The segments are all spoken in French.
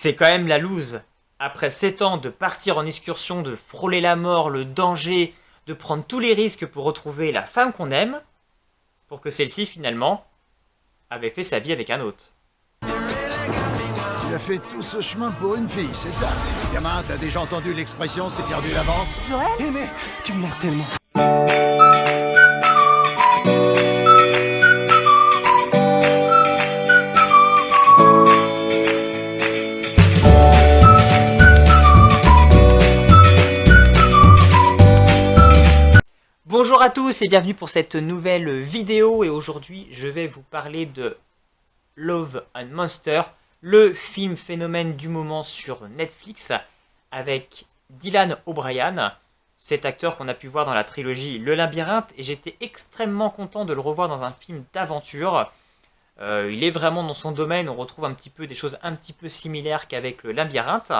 C'est quand même la loose. Après 7 ans de partir en excursion, de frôler la mort, le danger, de prendre tous les risques pour retrouver la femme qu'on aime, pour que celle-ci finalement avait fait sa vie avec un autre. Tu as fait tout ce chemin pour une fille, c'est ça? Gamin, t'as déjà entendu l'expression c'est perdu l'avance? Eh mais, tu me manques tellement. Bonjour à tous et bienvenue pour cette nouvelle vidéo, et aujourd'hui je vais vous parler de Love and Monsters, le film phénomène du moment sur Netflix avec Dylan O'Brien, cet acteur qu'on a pu voir dans la trilogie Le Labyrinthe, et j'étais extrêmement content de le revoir dans un film d'aventure. Il est vraiment dans son domaine, on retrouve un petit peu des choses un petit peu similaires qu'avec Le Labyrinthe.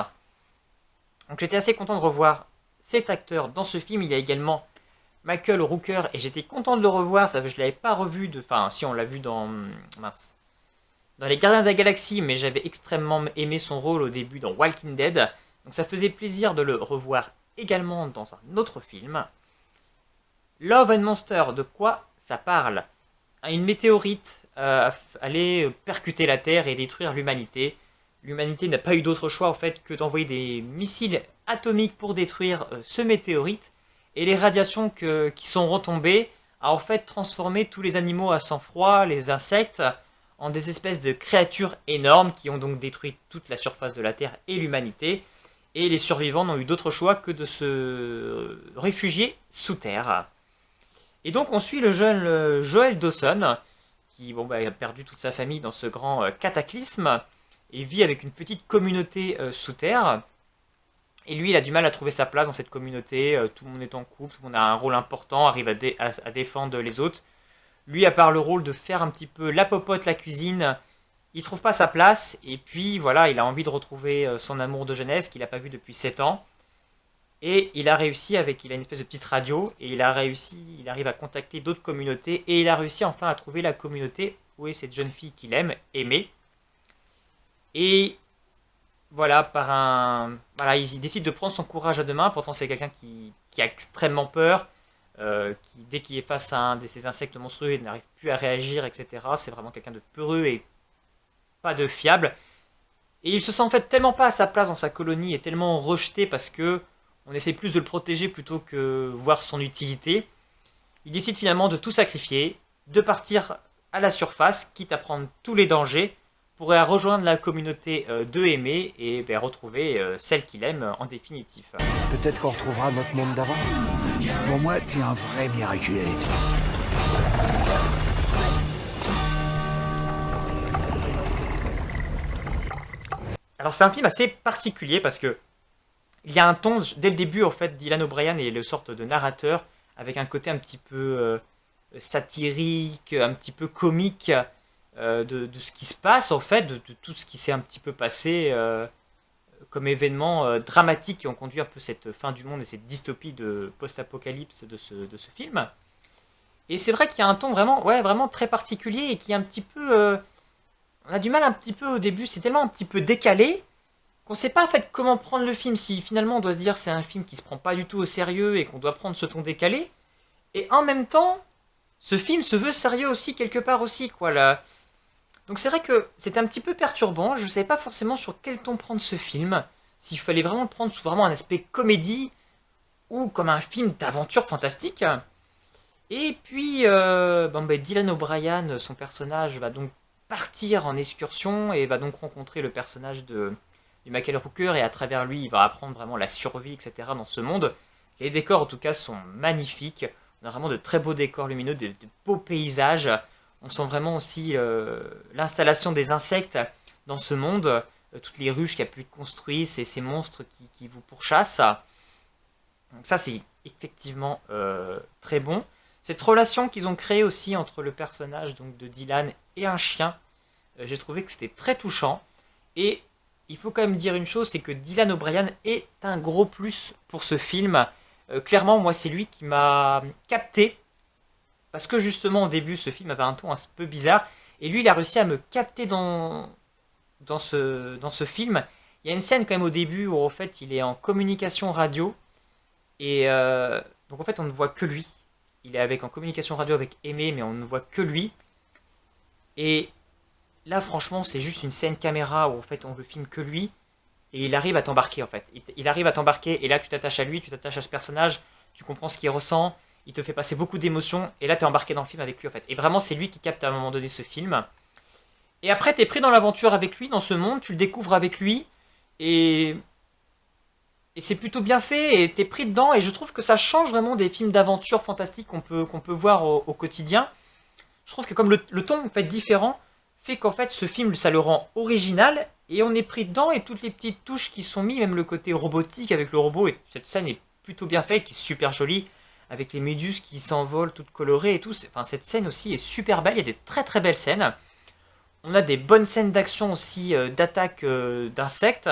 Donc j'étais assez content de revoir cet acteur dans ce film. Il y a également Michael Rooker, et j'étais content de le revoir, ça, je ne l'avais pas revu, enfin si on l'a vu dans Les Gardiens de la Galaxie, mais j'avais extrêmement aimé son rôle au début dans Walking Dead, donc ça faisait plaisir de le revoir également dans un autre film. Love and Monsters, de quoi ça parle? Une météorite allait percuter la Terre et détruire l'humanité. L'humanité n'a pas eu d'autre choix en fait que d'envoyer des missiles atomiques pour détruire ce météorite. Et les radiations qui sont retombées a en fait transformé tous les animaux à sang froid, les insectes, en des espèces de créatures énormes qui ont donc détruit toute la surface de la Terre et l'humanité. Et les survivants n'ont eu d'autre choix que de se réfugier sous terre. Et donc on suit le jeune Joel Dawson, qui a perdu toute sa famille dans ce grand cataclysme, et vit avec une petite communauté sous terre. Et lui, il a du mal à trouver sa place dans cette communauté, tout le monde est en couple, tout le monde a un rôle important, arrive à défendre les autres. Lui, à part le rôle de faire un petit peu la popote, la cuisine, il trouve pas sa place, et puis voilà, il a envie de retrouver son amour de jeunesse qu'il n'a pas vu depuis 7 ans. Et il a réussi il a une espèce de petite radio, et il arrive à contacter d'autres communautés, et il a réussi enfin à trouver la communauté où est cette jeune fille qu'il aime, Aimée. Et voilà, il décide de prendre son courage à deux mains. Pourtant, c'est quelqu'un qui a extrêmement peur, qui, dès qu'il est face à un de ces insectes monstrueux, il n'arrive plus à réagir, etc. C'est vraiment quelqu'un de peureux et pas de fiable. Et il se sent en fait tellement pas à sa place dans sa colonie, et tellement rejeté parce que on essaie plus de le protéger plutôt que voir son utilité. Il décide finalement de tout sacrifier, de partir à la surface, quitte à prendre tous les dangers, pour rejoindre la communauté de Aimée et retrouver celle qu'il aime en définitif. Peut-être qu'on retrouvera notre monde d'avant. Pour moi, t'es un vrai miraculé. Alors c'est un film assez particulier parce que il y a un ton, dès le début en fait, Dylan O'Brien est le sorte de narrateur avec un côté un petit peu satirique, un petit peu comique de ce qui se passe en fait, de tout ce qui s'est un petit peu passé comme événements dramatiques qui ont conduit un peu cette fin du monde et cette dystopie de post-apocalypse de ce film. Et c'est vrai qu'il y a un ton vraiment très particulier et qui est un petit peu... on a du mal un petit peu au début, c'est tellement un petit peu décalé qu'on sait pas en fait comment prendre le film, si finalement on doit se dire c'est un film qui se prend pas du tout au sérieux et qu'on doit prendre ce ton décalé. Et en même temps, ce film se veut sérieux aussi quelque part aussi, quoi, là. Donc c'est vrai que c'était un petit peu perturbant, je ne savais pas forcément sur quel ton prendre ce film, s'il fallait vraiment le prendre sous vraiment un aspect comédie, ou comme un film d'aventure fantastique. Et puis, Dylan O'Brien, son personnage, va donc partir en excursion, et va donc rencontrer le personnage du Michael Rooker, et à travers lui, il va apprendre vraiment la survie, etc. dans ce monde. Les décors, en tout cas, sont magnifiques, on a vraiment de très beaux décors lumineux, de beaux paysages. On sent vraiment aussi l'installation des insectes dans ce monde, toutes les ruches qu'il y a pu être construites, ces monstres qui vous pourchassent. Donc ça c'est effectivement très bon. Cette relation qu'ils ont créée aussi entre le personnage donc, de Dylan et un chien, j'ai trouvé que c'était très touchant. Et il faut quand même dire une chose, c'est que Dylan O'Brien est un gros plus pour ce film. Clairement, moi c'est lui qui m'a capté. Parce que justement, au début, ce film avait un ton un peu bizarre. Et lui, il a réussi à me capter dans ce film. Il y a une scène quand même au début où en fait il est en communication radio. Et donc en fait on ne voit que lui. Il est en communication radio avec Aimé, mais on ne voit que lui. Et là franchement c'est juste une scène caméra où en fait on ne filme que lui. Et il arrive à t'embarquer en fait. Il arrive à t'embarquer et là tu t'attaches à lui, tu t'attaches à ce personnage, tu comprends ce qu'il ressent, il te fait passer beaucoup d'émotions et là tu es embarqué dans le film avec lui en fait. Et vraiment c'est lui qui capte à un moment donné ce film. Et après tu es pris dans l'aventure avec lui, dans ce monde, tu le découvres avec lui et, et c'est plutôt bien fait et tu es pris dedans et je trouve que ça change vraiment des films d'aventure fantastiques qu'on peut voir au quotidien. Je trouve que comme le ton en fait différent fait qu'en fait ce film ça le rend original et on est pris dedans et toutes les petites touches qui sont mises, même le côté robotique avec le robot et cette scène est plutôt bien faite, qui est super jolie avec les méduses qui s'envolent toutes colorées et tout. Enfin cette scène aussi est super belle, il y a des très très belles scènes. On a des bonnes scènes d'action aussi, d'attaque d'insectes.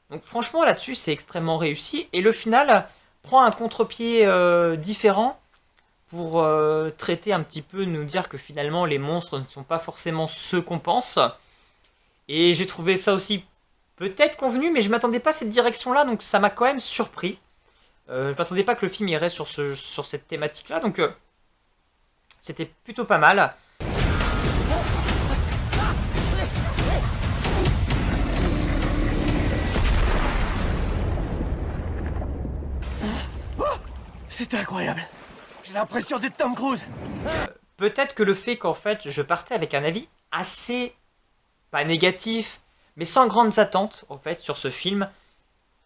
Donc franchement là-dessus c'est extrêmement réussi et le final prend un contre-pied différent pour traiter un petit peu, nous dire que finalement les monstres ne sont pas forcément ceux qu'on pense. Et j'ai trouvé ça aussi peut-être convenu, mais je m'attendais pas à cette direction-là, donc ça m'a quand même surpris. Je m'attendais pas que le film irait sur cette thématique-là, donc c'était plutôt pas mal. C'était incroyable. J'ai l'impression d'être Tom Cruise. Peut-être que le fait qu'en fait je partais avec un avis assez pas négatif, mais sans grandes attentes en fait sur ce film.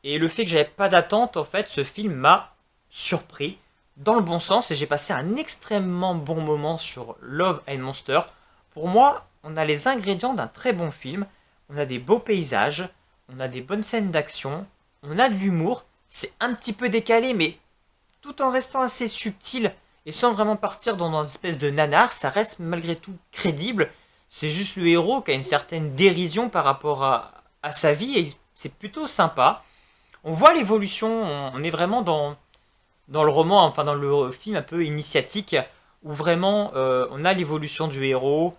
Et le fait que j'avais pas d'attente, en fait, ce film m'a surpris dans le bon sens et j'ai passé un extrêmement bon moment sur Love and Monster. Pour moi, on a les ingrédients d'un très bon film. On a des beaux paysages, on a des bonnes scènes d'action, on a de l'humour. C'est un petit peu décalé, mais tout en restant assez subtil et sans vraiment partir dans une espèce de nanar, ça reste malgré tout crédible. C'est juste le héros qui a une certaine dérision par rapport à sa vie et c'est plutôt sympa. On voit l'évolution, on est vraiment dans le roman, enfin dans le film un peu initiatique, où vraiment on a l'évolution du héros,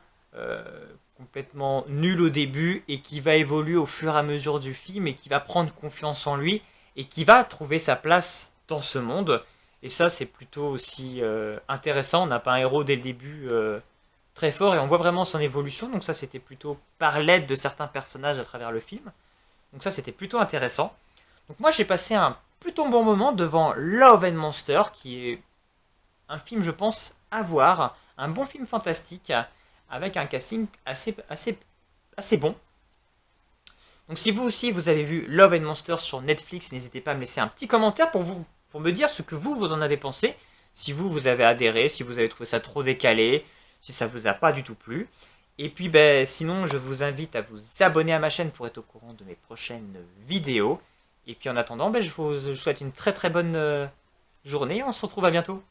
complètement nul au début, et qui va évoluer au fur et à mesure du film, et qui va prendre confiance en lui, et qui va trouver sa place dans ce monde. Et ça c'est plutôt aussi intéressant, on n'a pas un héros dès le début très fort, et on voit vraiment son évolution, donc ça c'était plutôt par l'aide de certains personnages à travers le film. Donc ça c'était plutôt intéressant. Donc moi j'ai passé un plutôt bon moment devant Love and Monster, qui est un film je pense à voir, un bon film fantastique avec un casting assez bon. Donc si vous aussi vous avez vu Love and Monster sur Netflix, n'hésitez pas à me laisser un petit commentaire pour me dire ce que vous en avez pensé, si vous avez adhéré, si vous avez trouvé ça trop décalé, si ça vous a pas du tout plu. Et puis sinon je vous invite à vous abonner à ma chaîne pour être au courant de mes prochaines vidéos. Et puis en attendant, je vous souhaite une très très bonne journée. On se retrouve à bientôt.